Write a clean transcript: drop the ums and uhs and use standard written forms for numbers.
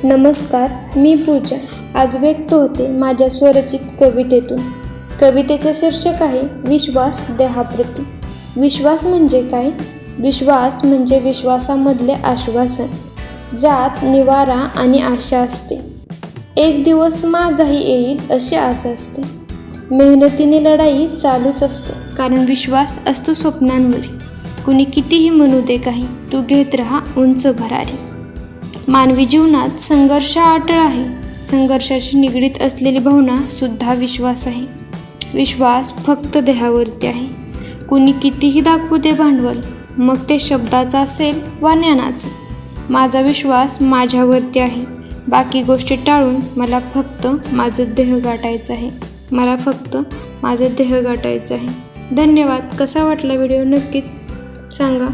नमस्कार, मी पूजा. आज व्यक्त होते माझ्या स्वरचित कवितेतून. कवितेचे शीर्षक आहे विश्वास देहाप्रती. विश्वास म्हणजे काय? विश्वास म्हणजे विश्वासामधले आश्वासन, ज्यात निवारा आणि आशा असते. एक दिवस माझाही येईल अशी आस असते. मेहनतीने लढाई चालूच असते, कारण विश्वास असतो स्वप्नांवरी. कुणी कितीही म्हणू दे काही, तू घेत राहा उंच भरारी. मानवी जीवनात संघर्ष अटळ आहे. संघर्षाशी निगडीत असलेली भावना सुद्धा विश्वास आहे. विश्वास फक्त देहावरती आहे. कुणी कितीही दाखवू दे भांडवल, मग ते शब्दाचा असेल वा ज्ञानाचं. माझा विश्वास माझ्यावरती आहे. बाकी गोष्टी टाळून मला फक्त माझं ध्येय गाठायचं आहे. धन्यवाद. कसा वाटला व्हिडिओ नक्कीच सांगा.